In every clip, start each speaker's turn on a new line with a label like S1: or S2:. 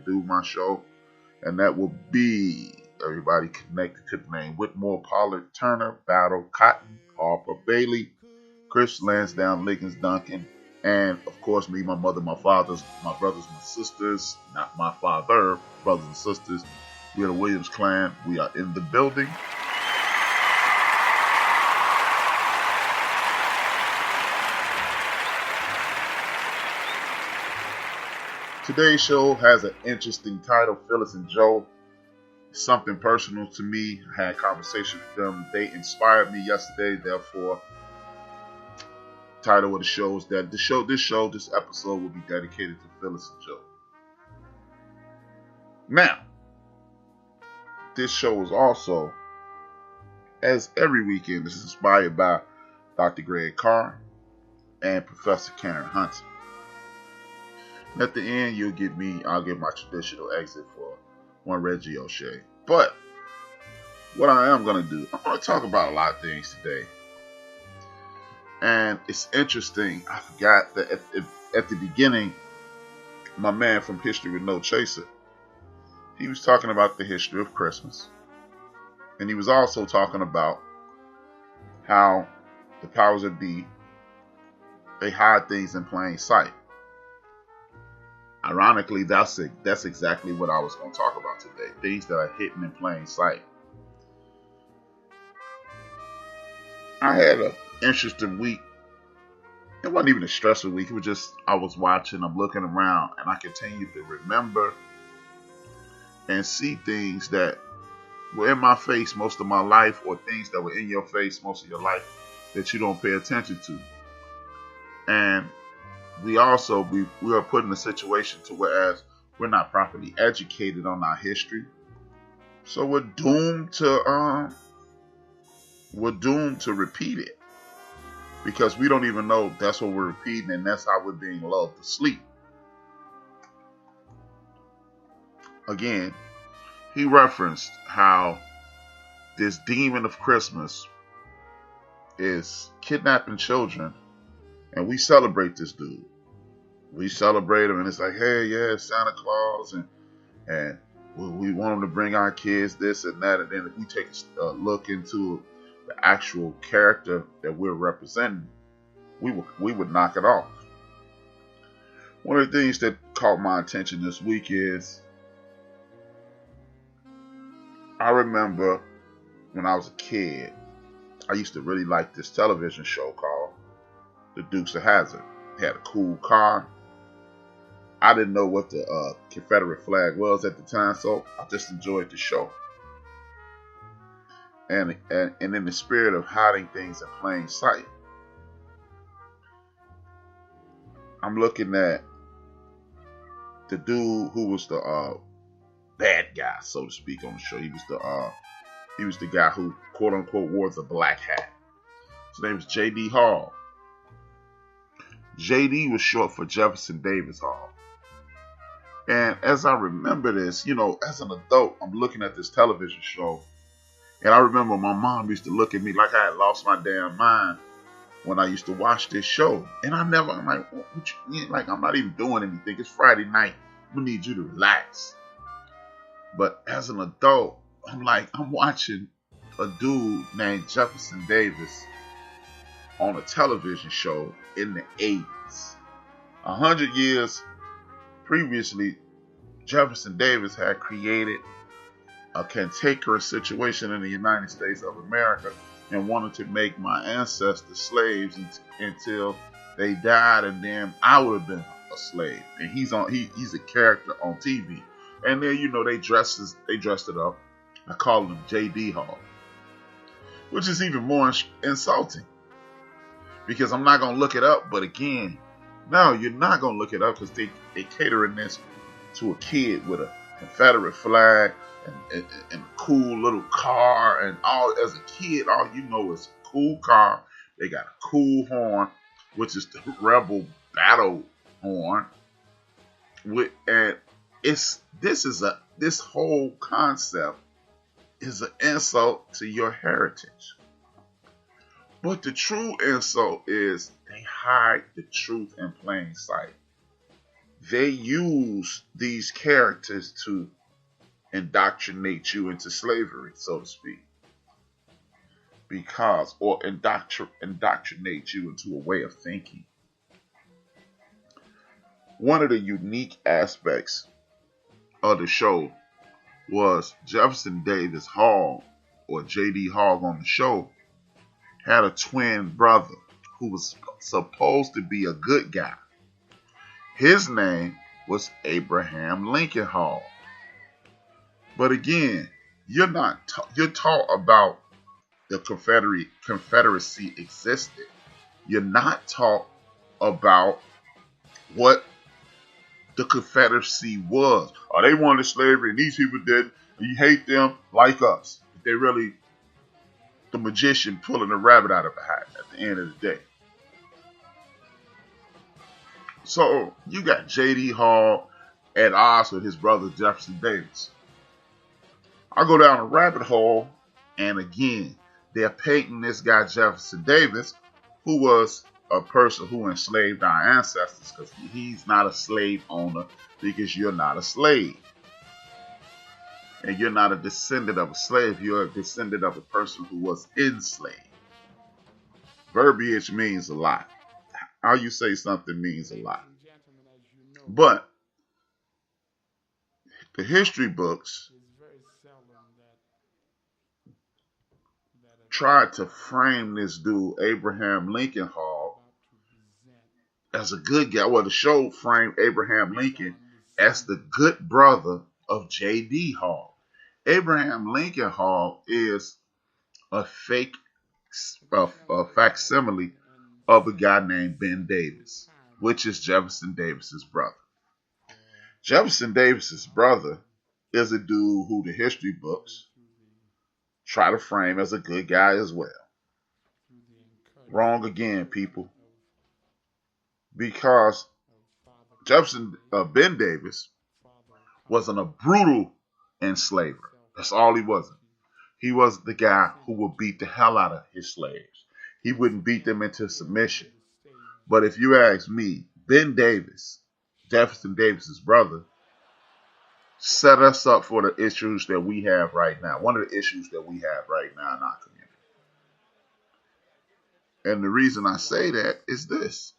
S1: do my show, and that will be everybody connected to the name: Whitmore, Pollard, Turner, Battle, Cotton, Harper, Bailey, Chris, Lansdowne, Liggins, Duncan, and of course me, my mother, my fathers, my brothers, my sisters, not my father, brothers and sisters. We are the Williams clan. We are in the building. Today's show has an interesting title, Phyills Joe. Something personal to me. I had a conversation with them. They inspired me yesterday. Therefore, title of the show is that this episode will be dedicated to Phyills Joe. Now, this show is also, as every weekend, is inspired by Dr. Greg Carr and Professor Karen Hunter. And at the end, I'll get my traditional exit for one Reggie O'Shea. But what I am going to do, I'm going to talk about a lot of things today. And it's interesting, I forgot that at the beginning, my man from History with No Chaser, he was talking about the history of Christmas. And he was also talking about how the powers that be, they hide things in plain sight. Ironically, that's exactly what I was going to talk about today. Things that are hidden in plain sight. I had an interesting week. It wasn't even a stressful week. It was just, I was watching, I'm looking around, and I continued to remember and see things that were in my face most of my life, or things that were in your face most of your life that you don't pay attention to. And we are put in a situation to whereas we're not properly educated on our history, so we're doomed to repeat it, because we don't even know that's what we're repeating, and that's how we're being lulled to sleep. Again, he referenced how this demon of Christmas is kidnapping children, and we celebrate this dude. We celebrate him, and it's like, hey, yeah, Santa Claus, and we want him to bring our kids this and that. And then if we take a look into the actual character that we're representing, we would knock it off. One of the things that caught my attention this week is, I remember when I was a kid, I used to really like this television show called The Dukes of Hazzard. It had a cool car. I didn't know what the Confederate flag was at the time, so I just enjoyed the show. And in the spirit of hiding things in plain sight, I'm looking at the dude who was the bad guy, so to speak, on the show. He was the guy who, quote unquote, wore the black hat. His name was J.D. Hall. J.D. was short for Jefferson Davis Hall. And as I remember this, as an adult, I'm looking at this television show, and I remember my mom used to look at me like I had lost my damn mind when I used to watch this show. And I'm like, I'm not even doing anything. It's Friday night. We need you to relax. But as an adult, I'm watching a dude named Jefferson Davis on a television show in the 80s. 100 years previously, Jefferson Davis had created a cantankerous situation in the United States of America and wanted to make my ancestors slaves until they died, and then I would have been a slave. And he's a character on TV. And then they dressed it up. I call him J.D. Hall, which is even more insulting, because I'm not gonna look it up. But again, no, you're not gonna look it up, because they catering this to a kid with a Confederate flag and a cool little car, and all. As a kid, all you know is a cool car. They got a cool horn, which is the Rebel battle horn. This whole concept is an insult to your heritage. But the true insult is they hide the truth in plain sight. they use these characters to indoctrinate you into slavery, so to speak, or indoctrinate you into a way of thinking. One of the unique aspects of the show was Jefferson Davis Hogg, or J.D. Hogg on the show, had a twin brother who was supposed to be a good guy. His name was Abraham Lincoln Hogg. But again, you're taught about the Confederacy existed. You're not taught about what the Confederacy was. Oh, they wanted slavery and these people didn't. And you hate them like us. They really the magician pulling a rabbit out of a hat at the end of the day. So you got J.D. Hogg at odds with his brother Jefferson Davis. I go down a rabbit hole, and again, they're painting this guy Jefferson Davis, who was a person who enslaved our ancestors, because he's not a slave owner, because you're not a slave. And you're not a descendant of a slave, you're a descendant of a person who was enslaved. Verbiage means a lot. How you say something means a lot. But the history books tried to frame this dude, Abraham Lincoln Hogg, as a good guy. Well, the show framed Abraham Lincoln as the good brother of J.D. Hogg. Abraham Lincoln Hogg is a facsimile of a guy named Ben Davis, which is Jefferson Davis's brother. Jefferson Davis's brother is a dude who the history books try to frame as a good guy as well. Wrong again, people. Because Ben Davis wasn't a brutal enslaver. That's all he wasn't. He was the guy who would beat the hell out of his slaves. He wouldn't beat them into submission. But if you ask me, Ben Davis, Jefferson Davis's brother, set us up for the issues that we have right now. One of the issues that we have right now in our community. And the reason I say that is this.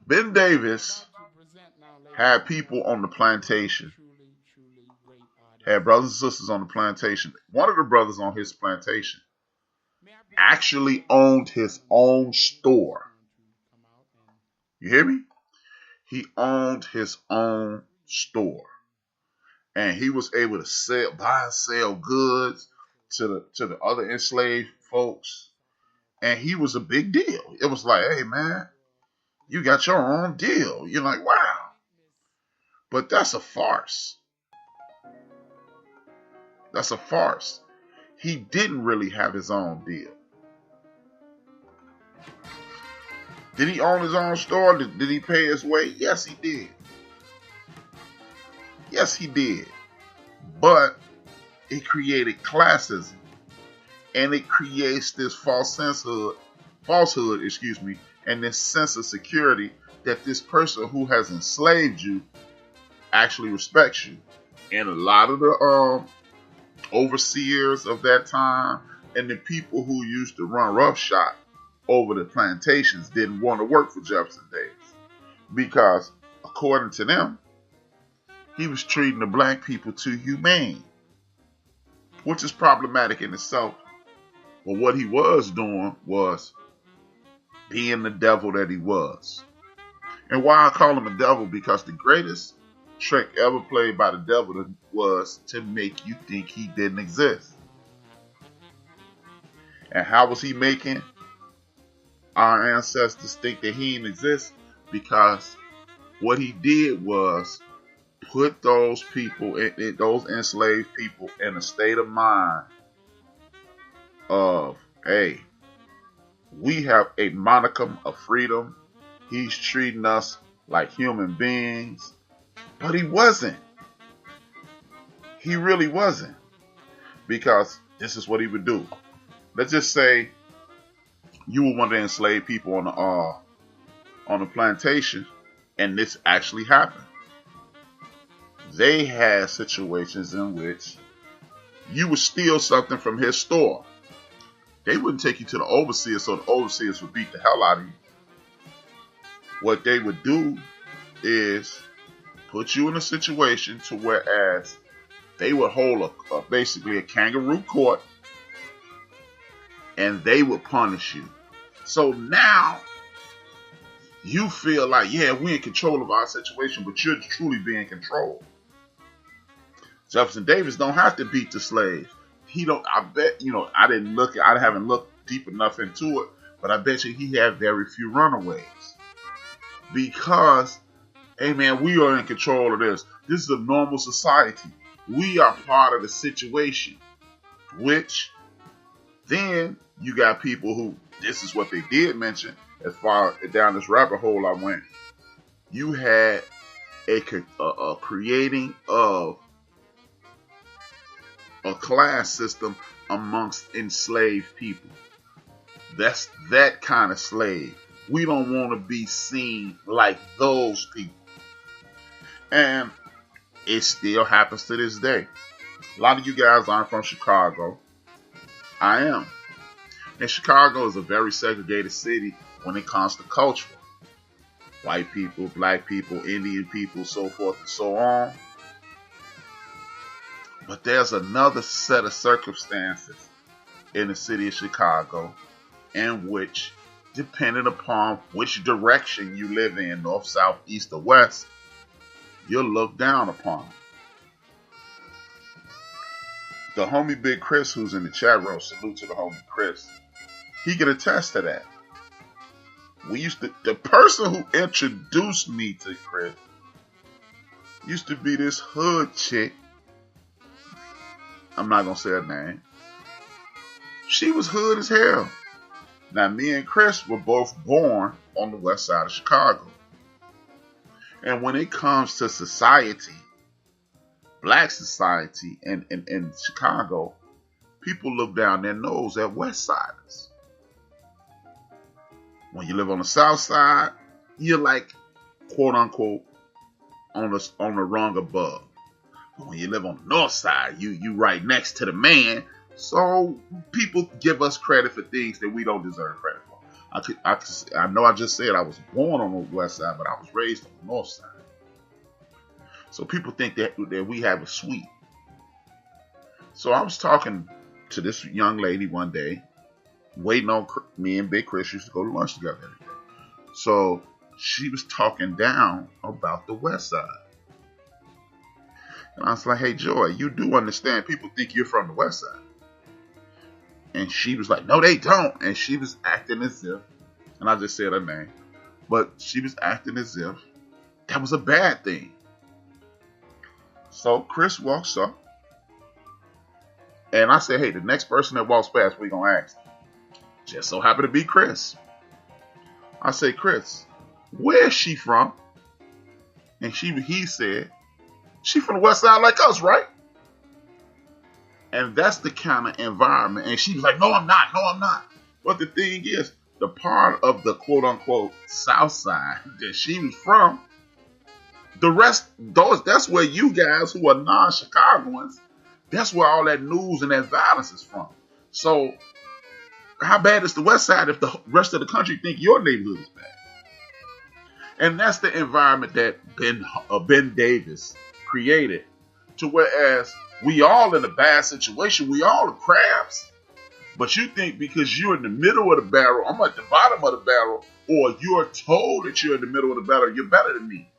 S1: Ben Davis had people on the plantation, had brothers and sisters on the plantation. One of the brothers on his plantation actually owned his own store. You hear me? He owned his own store. And he was able to buy and sell goods to the other enslaved folks. And he was a big deal. It was like, hey man, you got your own deal. You're like, wow. But that's a farce. That's a farce. He didn't really have his own deal. Did he own his own store? Did he pay his way? Yes, he did. Yes, he did. But it created classism. And it creates this falsehood, and this sense of security that this person who has enslaved you actually respects you. And a lot of the overseers of that time and the people who used to run roughshod over the plantations didn't want to work for Jefferson Davis because, according to them, he was treating the black people too humane, which is problematic in itself. But what he was doing was being the devil that he was. And why I call him a devil? Because the greatest trick ever played by the devil was to make you think he didn't exist. And how was he making our ancestors think that he didn't exist? Because what he did was put those people, those enslaved people, in a state of mind of, hey, we have a modicum of freedom. He's treating us like human beings. But he wasn't. He really wasn't. Because this is what he would do. Let's just say you were one of the enslaved people on a plantation, and this actually happened. They had situations in which you would steal something from his store. They wouldn't take you to the overseer, so the overseers would beat the hell out of you. What they would do is put you in a situation to whereas they would hold basically a kangaroo court, and they would punish you. So now you feel like, yeah, we're in control of our situation, but you're truly being controlled. Jefferson Davis don't have to beat the slaves. He don't. I bet I haven't looked deep enough into it, but I bet you he had very few runaways because, hey man, we are in control of this. This is a normal society. We are part of the situation. Which then you got people who, this is what they did mention. As far down this rabbit hole I went, you had a creating of a class system amongst enslaved people. That's that kind of slave. We don't want to be seen like those people. And it still happens to this day. A lot of you guys aren't from Chicago. I am. And Chicago is a very segregated city when it comes to culture. White people, black people, Indian people, so forth and so on. But there's another set of circumstances in the city of Chicago in which, depending upon which direction you live in, north, south, east, or west, you're looked down upon. The homie Big Chris, who's in the chat room, salute to the homie Chris, he can attest to that. The person who introduced me to Chris used to be this hood chick. I'm not going to say her name. She was hood as hell. Now, me and Chris were both born on the west side of Chicago. And when it comes to society, black society in Chicago, people look down their nose at west siders. When you live on the south side, you're like, quote unquote, on the rung above. But when you live on the north side, you right next to the man. So people give us credit for things that we don't deserve credit for. I know I just said I was born on the west side, but I was raised on the north side. So people think that we have it sweet. So I was talking to this young lady one day, waiting on me and Big Chris used to go to lunch together every day. So she was talking down about the west side. And I was like, hey, Joy, you do understand people think you're from the west side. And she was like, no, they don't. And she was acting as if, and I just said her name, but she was acting as if that was a bad thing. So Chris walks up. And I said, hey, the next person that walks past, we're going to ask. Just so happened to be Chris. I said, Chris, where's she from? And he said, she from the west side like us, right? And that's the kind of environment. And she was like, no, I'm not. But the thing is, the part of the quote unquote south side that she was from, the rest, that's where you guys who are non-Chicagoans, that's where all that news and that violence is from. So how bad is the west side if the rest of the country think your neighborhood is bad? And that's the environment that Ben Davis created. To whereas we all in a bad situation, we all are crabs. But you think because you're in the middle of the barrel, I'm at the bottom of the barrel, or you're told that you're in the middle of the barrel, you're better than me.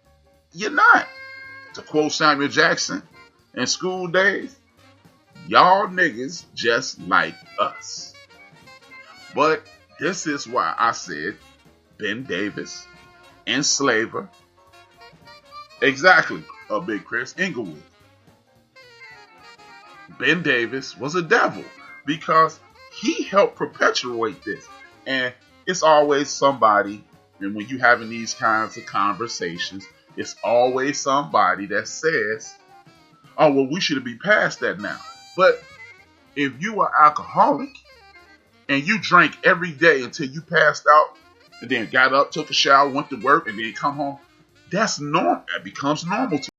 S1: You're not. To quote Samuel Jackson in School Days, y'all niggas just like us. But this is why I said Ben Davis, enslaver. Exactly, Big Chris, Inglewood. Ben Davis was a devil because he helped perpetuate this. And it's always somebody, and when you're having these kinds of conversations, it's always somebody that says, oh, well, we should be past that now. But if you are alcoholic and you drank every day until you passed out, and then got up, took a shower, went to work, and then come home. That's normal. That becomes normal to